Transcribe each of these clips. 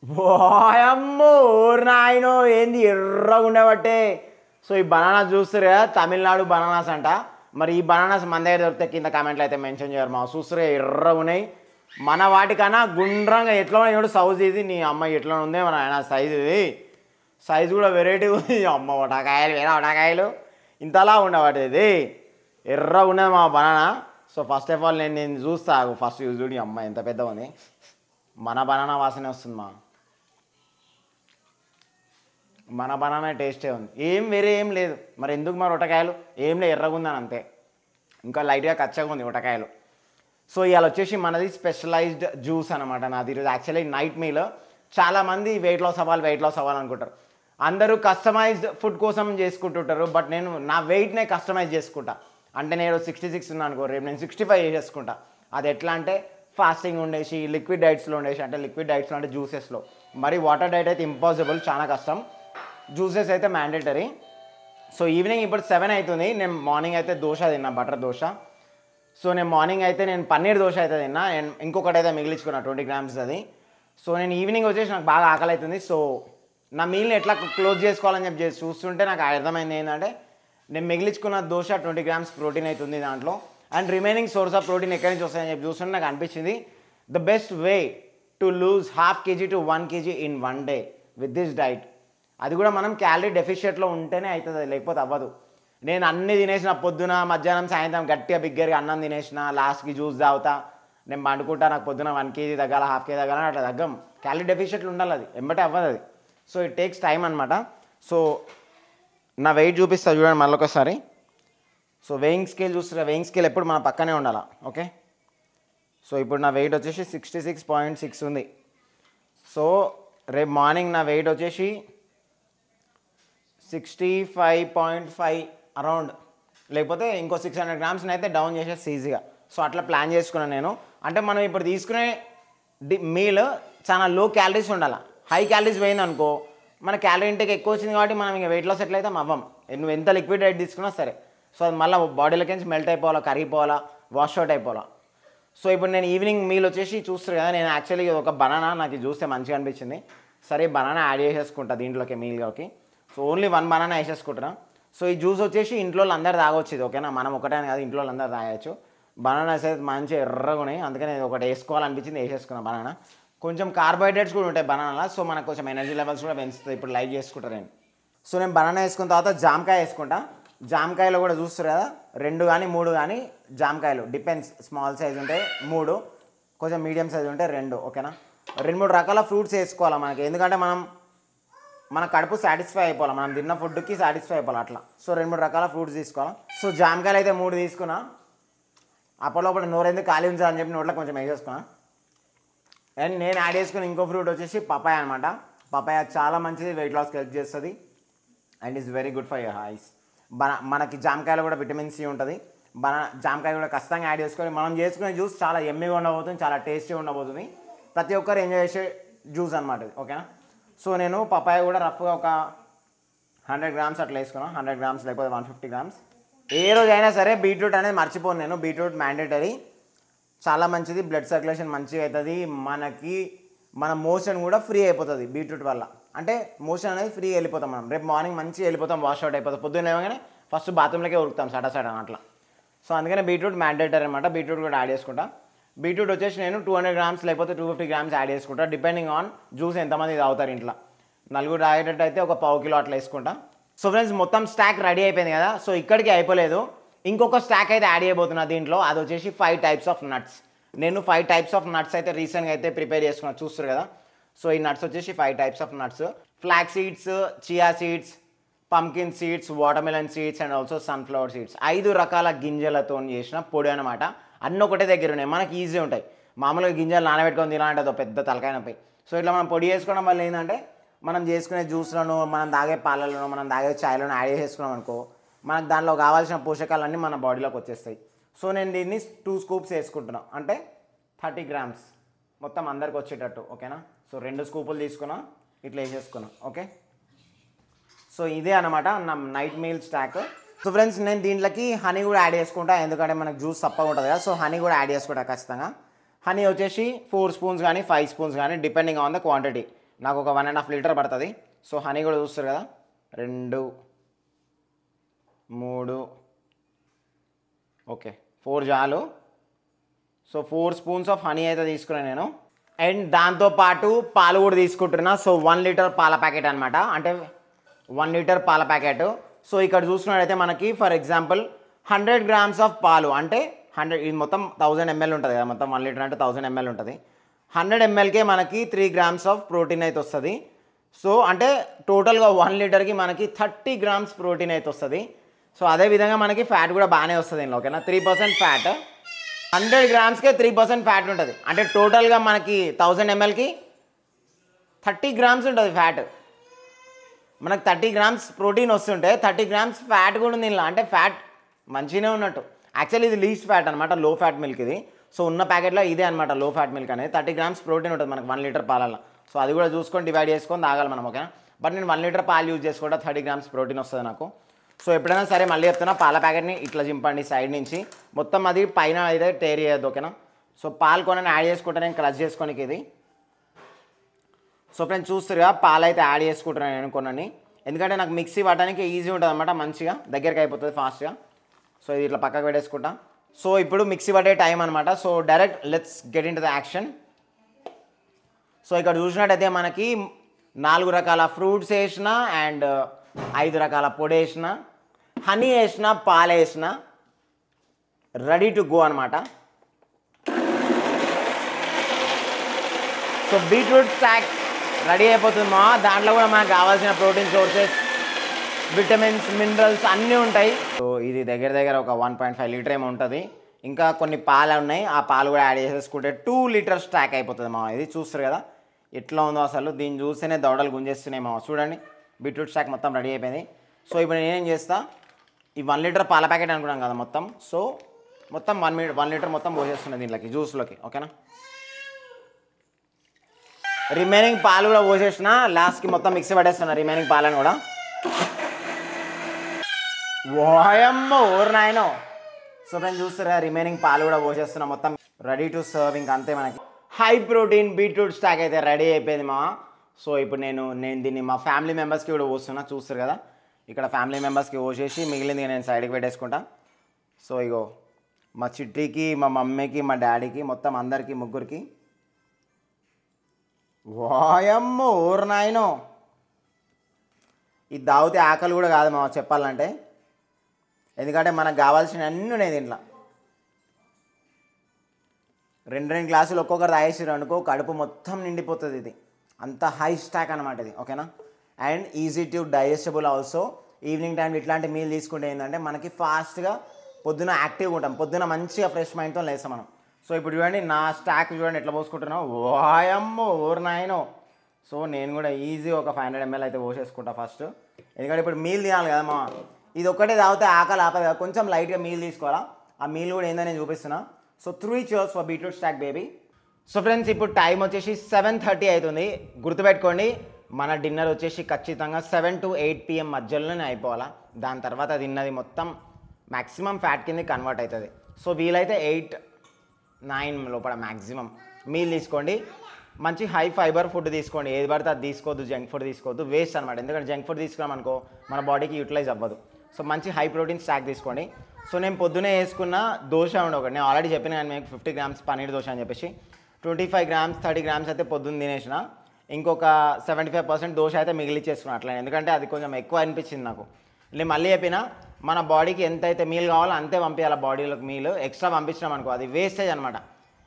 వాయమ్మో నాయనో ఏంది ఎర్రగా ఉండబట్టే. సో ఈ బనానా చూస్తారు కదా, తమిళనాడు బనానాస్ అంట. మరి ఈ బనానాస్ మన దగ్గర దొరికితే కింద కామెంట్లు అయితే మెన్షన్ చేయరు మా. చూస్తారు ఎర్రగా ఉన్నాయి. మన వాటికన్నా గుండ్రంగా ఎట్లా ఉన్నాయి చూడు. సౌజ్ ఇది నీ అమ్మాయి ఎట్లా ఉంది మన ఆయన సైజు. ఇది సైజు కూడా వెరైటీ ఉంది. అమ్మ వటాకాయలు వేరే వటాకాయలు ఇంతలా ఉండబట్టి ఇది ఎర్రగా ఉన్నది మా banana. So first of all నేను చూస్తా ఫస్ట్ యూజ్ చూడు. అమ్మాయి ఎంత పెద్ద ఉంది. మన బనానా వాసనే వస్తుంది మా. మన బనానా టేస్టే ఉంది. ఏం వేరే ఏం లేదు. మరి ఎందుకు మరి ఉటకాయలు ఏం లేదు, ఎర్రగా ఉందని అంతే. ఇంకా లైట్గా కచ్చగా ఉంది ఉటకాయలు. సో ఇవాళ వచ్చేసి మనది స్పెషలైజ్డ్ జ్యూస్ అనమాట నాది. ఈరోజు యాక్చువల్లీ నైట్ మీల్. చాలామంది వెయిట్ లాస్ అవ్వాలనుకుంటారు. అందరూ కస్టమైజ్డ్ ఫుడ్ కోసం చేసుకుంటుంటారు. బట్ నేను నా వెయిట్నే కస్టమైజ్ చేసుకుంటా. అంటే నేను 66 ఉన్నాను అనుకో, రేపు నేను 65 చేసేసుకుంటా. అది ఎట్లా అంటే ఫాస్టింగ్ ఉండేసి లిక్విడ్ డైట్స్లో ఉండేసి, అంటే లిక్విడ్ డైట్స్లో అంటే జ్యూసెస్లో. మరి వాటర్ డైట్ అయితే ఇంపాసిబుల్, చాలా కష్టం. జ్యూసెస్ అయితే మ్యాండేటరీ. సో ఈవినింగ్ ఇప్పుడు 7 అవుతుంది. నేను మార్నింగ్ అయితే దోశ తిన్నా, బటర్ దోశ. సో నేను మార్నింగ్ అయితే నేను పన్నీర్ దోశ అయితే తిన్నా. నేను ఇంకొకటి అయితే మిగిలించుకున్నా 20 grams అది. సో నేను ఈవినింగ్ వచ్చేసి నాకు బాగా ఆకలి అవుతుంది. సో నా మీల్ని ఎట్లా క్లోజ్ చేసుకోవాలని చెప్పి చూస్తుంటే నాకు అర్థమైంది ఏంటంటే, నేను మిగిలించుకున్న దోశ 20 grams ప్రోటీన్ అవుతుంది దాంట్లో. And remaining source of protein ఎక్కడి నుంచి వస్తాయని చెప్పి చూస్తుంటే నాకు అనిపించింది the best way to lose 1/2 kg to 1 kg in 1 day with this diet. అది కూడా మనం క్యాలరీ డెఫిషియట్లో ఉంటేనే అవుతుంది, లేకపోతే అవ్వదు. నేను అన్ని తినేసిన, పొద్దున మధ్యాహ్నం సాయంత్రం గట్టిగా బిగ్గరగా అన్నం తినేసిన, లాస్ట్కి జ్యూస్ తాగుతా, నేను పండుకుంటా, నాకు పొద్దున 1 kg తగ్గాల 1/2 kg తగ్గాలని అట్లా తగ్గం. క్యాలరీ డెఫిషియట్లు ఉండాలి, అది ఎంబటే అవ్వదు అది. సో ఇట్ టేక్స్ టైం అనమాట. సో నా వెయిట్ చూపిస్తా చూడండి మళ్ళీ ఒకసారి. సో వెయింగ్ స్కేల్ చూస్తున్నా, వెయింగ్ స్కేల్ ఎప్పుడు మన పక్కనే ఉండాలా. ఓకే, సో ఇప్పుడు నా వెయిట్ వచ్చేసి 66.6 ఉంది. సో రేపు మార్నింగ్ నా వెయిట్ వచ్చేసి 65.5 అరౌండ్, లేకపోతే ఇంకో 600 grams అయితే డౌన్ చేసేసి ఈజీగా. సో అట్లా ప్లాన్ చేసుకున్నాను నేను. అంటే మనం ఇప్పుడు తీసుకునే మీల్ చాలా లో క్యాలరీస్ ఉండాలి. హై క్యాలరీస్ పోయింది అనుకో, మన క్యాలరీ ఇంటేక్ ఎక్కువ వచ్చింది కాబట్టి మనం ఇంకా వెయిట్ లాస్ ఎట్లయితే అవ్వం. నువ్వు ఎంత లిక్విడ్ డైట్ తీసుకున్నా సరే. సో అది మళ్ళీ బాడీలోకి నుంచి మెల్ట్ అయిపోవాలా, కరిగిపోవాలా, వాష్ అవుట్ అయిపోవాలా. సో ఇప్పుడు నేను ఈవినింగ్ మీల్ వచ్చేసి చూస్తారు కదా, నేను యాక్చువల్లీ ఒక బనానా నాకు చూస్తే మంచిగా అనిపించింది. సరే బనానా యాడ్ చేసేసుకుంటా దీంట్లోకి మీల్లోకి. సో ఓన్లీ 1 బనానా వేసేసుకుంటున్నా. సో ఈ జ్యూస్ వచ్చేసి ఇంట్లో అందరు తాగొచ్చు ఇది. ఓకేనా, మనం ఒకటే కాదు, ఇంట్లో అందరు తాగొచ్చు. బనానాస్ అయితే మంచిగా ఎర్రగా ఉన్నాయి, అందుకని నేను ఒకటి వేసుకోవాలనిపించింది, వేసేసుకున్నా బనానా. కొంచెం కార్బోహైడ్రేట్స్ కూడా ఉంటాయి బనానాలో. సో మనకు కొంచెం ఎనర్జీ లెవెల్స్ కూడా పెంచుతుంది. ఇప్పుడు లైక్ చేసుకుంటాను నేను. సో నేను బనానా వేసుకున్న తర్వాత జామకాయ వేసుకుంటా. జామకాయలో కూడా చూస్తారు కదా, 2 కానీ 3 కానీ జామకాయలు, డిపెండ్స్. స్మాల్ సైజ్ ఉంటే 3, కొంచెం మీడియం సైజ్ ఉంటే 2. ఓకేనా, 2-3 రకాల ఫ్రూట్స్ వేసుకోవాలి మనకి. ఎందుకంటే మన కడుపు సాటిస్ఫై అయిపోవాలి, మనం తిన్న ఫుడ్కి సాటిస్ఫై అయిపోవాలి అట్లా. సో 2-3 రకాల ఫ్రూట్స్ తీసుకోవాలి. సో జామకాయలు అయితే 3 తీసుకున్నా. అప్పటిలోపల నోరెందుకు ఖాళీ ఉంచాలని చెప్పి నోట్లో కొంచెం వేసేసుకున్నా. అండ్ నేను యాడ్ చేసుకున్న ఇంకో ఫ్రూట్ వచ్చేసి పపాయ అనమాట. పపాయ చాలా మంచిది, వెయిట్ లాస్కి హెల్ప్ చేస్తుంది and is very good for your eyes. మనకి జామకాయలో కూడా విటమిన్ సి ఉంటుంది. జామకాయ కూడా ఖచ్చితంగా యాడ్ చేసుకొని మనం చేసుకునే జ్యూస్ చాలా ఎమ్మిగా ఉండబోతుంది, చాలా టేస్టీగా ఉండబోతుంది. ప్రతి ఒక్కరు ఎంజాయ్ చేసే జ్యూస్ అనమాట ఇది. ఓకేనా, సో నేను పపాయ కూడా రఫ్గా ఒక 100 grams అట్లా వేసుకున్నాను. 100 grams లేకపోతే 150 grams. ఏ రోజైనా సరే బీట్రూట్ అనేది మర్చిపోను నేను. బీట్రూట్ మ్యాండేటరీ, చాలా మంచిది, బ్లడ్ సర్క్యులేషన్ మంచిగా అవుతుంది. మన మోషన్ కూడా ఫ్రీ అయిపోతుంది బీట్రూట్ వల్ల. అంటే మోషన్ అనేది ఫ్రీ వెళ్ళిపోతాం మనం. రేపు మార్నింగ్ మంచిగా వెళ్ళిపోతాం, వాష్ అవుట్ అయిపోతాం. పొద్దున్న ఏమగానే ఫస్ట్ బాత్రూంలోకే ఉరుకుతాం సడన్ అట్లా. సో అందుకనే బీట్రూట్ మ్యాండేటరీ అనమాట. బీట్రూట్ కూడా యాడ్ చేసుకుంటా. బీట్రూట్ వచ్చేసి నేను 200 grams లేకపోతే 250 grams యాడ్ చేసుకుంటా, డిపెండింగ్ ఆన్ జ్యూస్ ఎంతమంది తాగుతారు ఇంట్లో. 4 తాగేటట్టు అయితే ఒక ½ కిలో అట్లా వేసుకుంటా. సో ఫ్రెండ్స్ మొత్తం స్టాక్ రెడీ అయిపోయింది కదా. సో ఇక్కడికి అయిపోలేదు, ఇంకొక స్టాక్ అయితే యాడ్ చేయబోతున్నా దీంట్లో. అది వచ్చేసి 5 types ఆఫ్ నట్స్. నేను 5 types ఆఫ్ నట్స్ అయితే రీసెంట్గా అయితే ప్రిపేర్ చేసుకున్నా, చూస్తారు కదా. సో ఈ నట్స్ వచ్చేసి 5 types of nuts: flax seeds, chia seeds, pumpkin seeds, watermelon seeds and also sunflower seeds. 5 రకాల గింజలతో చేసిన పొడి అనమాట. అన్నీ ఒకటే దగ్గర ఉన్నాయి, మనకి ఈజీ ఉంటాయి. మామూలుగా గింజలు నానబెట్టుకొని తినాలంటే అదో పెద్ద తలకాయ నొప్పి. సో ఇట్లా మనం పొడి చేసుకోవడం వల్ల ఏంటంటే, మనం చేసుకునే జ్యూస్లను, మనం తాగే పాలలను, మనం తాగే ఛాయ్లను యాడ్ చేసుకున్నాం అనుకో, మనకు దానిలో కావాల్సిన పోషకాలన్నీ మన బాడీలోకి వచ్చేస్తాయి. సో నేను దీన్ని 2 scoops వేసుకుంటున్నాను, అంటే 30 grams మొత్తం అందరికి వచ్చేటట్టు. ఓకేనా, సో 2 స్కూపులు తీసుకున్నా, ఇట్లా వేసేసుకున్నా. ఓకే, సో ఇదే అనమాట నా night meal stock. So friends నేను దీంట్లోకి హనీ కూడా యాడ్ చేసుకుంటా, ఎందుకంటే మనకు జ్యూస్ తప్పగా ఉంటుంది కదా. సో హనీ కూడా యాడ్ చేసుకుంటా ఖచ్చితంగా. హనీ వచ్చేసి 4 spoons కానీ 5 spoons కానీ డిపెండింగ్ ఆన్ ద క్వాంటిటీ. నాకు ఒక 1.5 లీటర్ పడుతుంది. సో హనీ కూడా చూస్తారు కదా, 2 3 ఓకే 4 చాలు. సో 4 స్పూన్స్ ఆఫ్ హనీ అయితే తీసుకున్నాను నేను. అండ్ దాంతోపాటు పాలు కూడా తీసుకుంటున్నా. సో 1 లీటర్ పాల ప్యాకెట్ అనమాట, అంటే 1 లీటర్ పాల ప్యాకెట్. సో ఇక్కడ చూసుకున్నట్టయితే మనకి ఫర్ ఎగ్జాంపుల్ 100 గ్రామ్స్ ఆఫ్ పాలు అంటే 100, ఇది మొత్తం 1000 ml ఉంటుంది కదా, మొత్తం 1 లీటర్ అంటే 1000 ml ఉంటుంది. 100 mlకే మనకి 3 గ్రామ్స్ ఆఫ్ ప్రోటీన్ అయితే వస్తుంది. సో అంటే టోటల్గా 1 లీటర్కి మనకి 30 గ్రామ్స్ ప్రోటీన్ అయితే వస్తుంది. సో అదేవిధంగా మనకి ఫ్యాట్ కూడా బాగానే వస్తుంది ఇందులో, ఓకేనా. 3% ఫ్యాట్, 100 గ్రామ్స్కే 3% ఫ్యాట్ ఉంటుంది. అంటే టోటల్గా మనకి 1000 mlకి 30 గ్రామ్స్ ఉంటుంది ఫ్యాట్. మనకు 30 గ్రామ్స్ ప్రోటీన్ వస్తుంటే 30 గ్రామ్స్ ఫ్యాట్ కూడా ఉంది ఇందులో, అంటే ఫ్యాట్ మంచిగానే ఉన్నట్టు. యాక్చువల్లీ ఇది లీస్ట్ ఫ్యాట్ అనమాట, లో ఫ్యాట్ మిల్క్ ఇది. సో ఉన్న ప్యాకెట్లో ఇదే అనమాట లో ఫ్యాట్ మిల్క్ అనేది. 30 గ్రామ్స్ ప్రోటీన్ ఉంటుంది మనకు 1 లీటర్ పాలల్లో. సో అది కూడా చూసుకొని డివైడ్ చేసుకొని తాగాలి మనం, ఓకేనా. బట్ నేను 1 లీటర్ పాలు యూజ్ చేసుకుంటా, 30 గ్రామ్స్ ప్రోటీన్ వస్తుంది నాకు. సో ఎప్పుడైనా సరే మళ్ళీ చెప్తున్నా, పాల ప్యాకెట్ని ఇట్లా చింపండి సైడ్ నుంచి, మొత్తం అది పైన అయితే టేర్ చేయొద్దు, ఓకేనా. సో పాలు కొన్ని యాడ్ చేసుకుంటే నేను క్రష్ చేసుకోనికి ఇది. సో ఫ్రెండ్స్ చూస్తారుగా పాలు అయితే యాడ్ చేసుకుంటున్నాను నేను కొన్ని, ఎందుకంటే నాకు మిక్సీ పట్టడానికి ఈజీ ఉంటుంది అనమాట, మంచిగా దగ్గరికి అయిపోతుంది ఫాస్ట్గా. సో ఇది ఇట్లా పక్కకు పెట్టేసుకుంటా. సో ఇప్పుడు మిక్సీ పట్టే టైం అనమాట. So direct let's get in to the action. So ఇక్కడ చూసినట్టయితే మనకి 4 రకాల ఫ్రూట్స్ వేసిన, అండ్ 5 రకాల పొడి వేసిన, హనీ వేసిన, పాలు వేసిన, రెడీ టు గో అనమాట. సో బీట్రూట్ స్టాక్ రెడీ అయిపోతుంది మా. దాంట్లో కూడా మనకు కావాల్సిన ప్రోటీన్ సోర్సెస్, విటమిన్స్, మినరల్స్ అన్నీ ఉంటాయి. సో ఇది దగ్గర దగ్గర ఒక 1.5 లీటర్ ఏమో ఉంటుంది. ఇంకా కొన్ని పాలు ఉన్నాయి, ఆ పాలు కూడా యాడ్ చేసేసుకుంటే 2 లీటర్ స్టాక్ అయిపోతుంది మా. ఇది చూస్తారు కదా ఎట్లా ఉందో అసలు, దీన్ని చూస్తేనే దవడలు గుంజేస్తున్నాయి మా. చూడండి బీట్రూట్ స్టాక్ మొత్తం రెడీ అయిపోయింది. సో ఇప్పుడు నేనేం చేస్తా, ఈ 1 లీటర్ పాల ప్యాకెట్ అనుకున్నాం కదా మొత్తం, సో మొత్తం 1 లీటర్ మొత్తం పోసేస్తున్నాయి దీంట్లోకి, జ్యూస్లోకి, ఓకేనా. రిమైనింగ్ పాలు కూడా పోసేసిన, లాస్ట్కి మొత్తం మిక్సీ పట్టేస్తున్నా రిమైనింగ్ పాలను కూడా. వాయమ్మ ఓర్ నాయనో. సో ఫ్రెండ్స్ చూస్తారా రిమైనింగ్ పాలు కూడా పోసేస్తున్నా, మొత్తం రెడీ టు సర్వ్. ఇంకా అంతే, మనకి హై ప్రోటీన్ బీట్రూట్ స్టాక్ అయితే రెడీ అయిపోయింది మా. సో ఇప్పుడు నేను దీన్ని మా ఫ్యామిలీ మెంబర్స్కి కూడా పోస్తున్నా, చూస్తారు కదా ఇక్కడ ఫ్యామిలీ మెంబర్స్కి పోసేసి మిగిలింది నేను సైడ్కి పెట్టేసుకుంటా. సో ఇగో మా చిట్టికి, మా మమ్మీకి, మా డాడీకి, మొత్తం అందరికీ ముగ్గురికి. వాయమ్మ ఓర్ నాయనో. ఇది తాగితే ఆకలి కూడా కాదు మా చెప్పాలంటే, ఎందుకంటే మనకు కావాల్సిన అన్నీ ఉన్నాయి దీంట్లో. 2 గ్లాసులు ఒక్కొక్కరు తాగేసారు అనుకో, కడుపు మొత్తం నిండిపోతుంది. ఇది అంత హై స్టాక్ అనమాట ఇది, ఓకేనా. And easy to digestible also. Evening time ఇట్లాంటి మీల్ తీసుకుంటే ఏంటంటే మనకి ఫాస్ట్గా పొద్దున యాక్టివ్గా ఉంటాం, పొద్దున మంచిగా ఫ్రెష్ మైండ్తో లేస్తాం మనం. సో ఇప్పుడు చూడండి నా స్టాక్ చూడండి ఎట్లా పోసుకుంటున్నావు. వాయమ్మో ఓర్ నాయనో. సో నేను కూడా ఈజీ ఒక 500 ml అయితే పోసేసుకుంటా ఫస్ట్, ఎందుకంటే ఇప్పుడు మీల్ తినాలి కదా మా. ఇది ఒక్కటే తాగితే ఆకలి ఆపదు కదా, కొంచెం లైట్గా మీల్ తీసుకోవాలా. ఆ మీల్ కూడా ఏందో నేను చూపిస్తున్నా. So 3 cheers for beetroot stock baby. So friends ఇప్పుడు టైం వచ్చేసి 7:30 అవుతుంది. గుర్తుపెట్టుకోండి మన డిన్నర్ వచ్చేసి ఖచ్చితంగా 7 to 8 PM మధ్యలోనే అయిపోవాలా. దాని తర్వాత తిన్నది మొత్తం మ్యాక్సిమం ఫ్యాట్ కింద కన్వర్ట్ అవుతుంది. సో వీలైతే 8-9 లోపల మ్యాక్సిమం మీల్ తీసుకోండి. మంచి హై ఫైబర్ ఫుడ్ తీసుకోండి, ఏది పడితే అది తీసుకోవద్దు, జంక్ ఫుడ్ తీసుకోవద్దు, వేస్ట్ అనమాట. ఎందుకంటే జంక్ ఫుడ్ తీసుకున్నాం అనుకో మన బాడీకి యూటిలైజ్ అవ్వదు. సో మంచి హై ప్రోటీన్ స్టాక్ తీసుకోండి. సో నేను పొద్దునే వేసుకున్న దోశ ఉండే ఒకటి, నేను ఆల్రెడీ చెప్పిన కానీ మీకు 50 గ్రామ్స్ పన్నీర్ దోశ అని చెప్పేసి 25 గ్రామ్స్ 30 గ్రామ్స్ అయితే పొద్దున్న తినేసిన. ఇంకొక 75% దోశ అయితే మిగిలిచ్చేసుకున్నాను అట్లా, ఎందుకంటే అది కొంచెం ఎక్కువ అనిపించింది నాకు. నేను మళ్ళీ చెప్పిన మన బాడీకి ఎంత అయితే మీల్ కావాలో అంతే పంపించాలి బాడీలోకి. మీల్ ఎక్స్ట్రా పంపించినాం అనుకో అది వేస్టేజ్ అనమాట.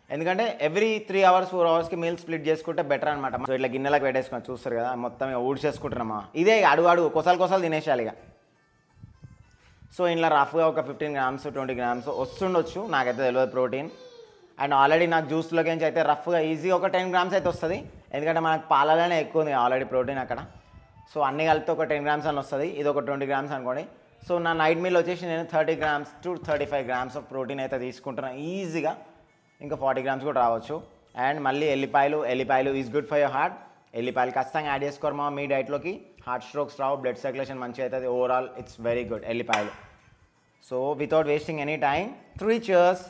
ఎందుకంటే every 3 hours 4 hours meal split చేసుకుంటే బెటర్ అనమాట. సో ఇట్లా గిన్నెలకు పెట్టేసుకొని చూస్తారు కదా మొత్తం ఇక ఊడ్చేసుకుంటున్నామా. ఇదే అడుగు కొసలు తినేసేయాలి ఇక. సో ఇంట్లో రఫ్గా ఒక 15 గ్రామ్స్ 20 గ్రామ్స్ వస్తుండొచ్చు, నాకైతే తెలియదు ప్రోటీన్. అండ్ ఆల్రెడీ నాకు జ్యూస్లోకి నుంచి అయితే రఫ్గా ఈజీగా ఒక 10 గ్రామ్స్ అయితే వస్తుంది, ఎందుకంటే మనకు పాలలోనే ఎక్కువ ఉంది ఆల్రెడీ ప్రోటీన్ అక్కడ. సో అన్ని కలిపితే ఒక 10 గ్రామ్స్ అని వస్తుంది, ఇది ఒక 20 గ్రామ్స్ అనుకోండి. సో నా నైట్ మీల్ వచ్చేసి నేను 30 grams to 35 grams of protein అయితే తీసుకుంటున్నాను ఈజీగా. ఇంకా 40 grams కూడా రావచ్చు. అండ్ మళ్ళీ ఎల్లిపాయలు is good for your heart. ఎల్లిపాయలు ఖచ్చితంగా యాడ్ చేసుకోరు మా మీ డైట్లోకి. హార్ట్ స్ట్రోక్స్ రావు, బ్లడ్ సర్క్యులేషన్ మంచిగా అవుతుంది, ఓవరాల్ ఇట్స్ వెరీ గుడ్ ఎల్లిపాయలు. So without wasting any time 3 cheers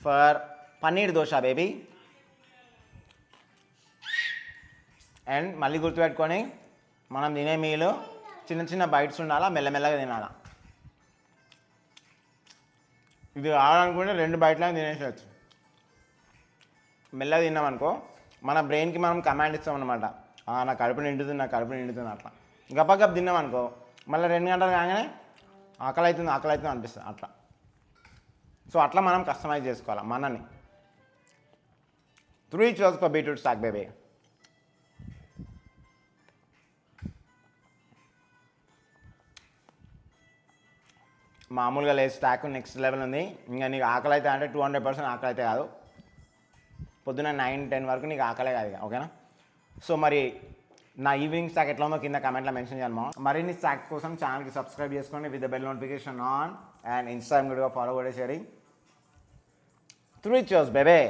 for paneer dosa baby. And మళ్ళీ గుర్తుపెట్టుకొని మనం తినే మీలు చిన్న చిన్న బైట్స్ ఉండాలా, మెల్లమెల్లగా తినాలా. ఇది కావాలనుకుంటే 2 బైట్లా తినేసేయచ్చు. మెల్లగా తిన్నామనుకో మన బ్రెయిన్కి మనం కమాండ్ ఇస్తాం అనమాట, నా కడుపు నిండుతుంది అట్లా. గప్ప తిన్నామనుకో మళ్ళీ 2 గంటలు కాగానే ఆకలి అవుతుంది అనిపిస్తుంది అట్లా. సో అట్లా మనం కస్టమైజ్ చేసుకోవాలి మనని. 3 cheers for beetroot stack baby. మామూలుగా లేదు, స్టాక్ నెక్స్ట్ లెవెల్ ఉంది. ఇంకా నీకు ఆకలి అయితే అంటే 200% ఆకలి అయితే కాదు, పొద్దున్న 9-10 వరకు నీకు ఆకలే కాదు ఇక, ఓకేనా. సో మరి నా ఈవినింగ్ స్టాక్ ఎట్లా ఉందో కింద కమెంట్లో మెన్షన్ చేయాలి. మరిన్ని స్టాక్ కోసం ఛానల్కి సబ్స్క్రైబ్ చేసుకోండి with the bell notification on, and Instagram కూడా ఫాలో కూడా చేయండి. 3 cheers baby.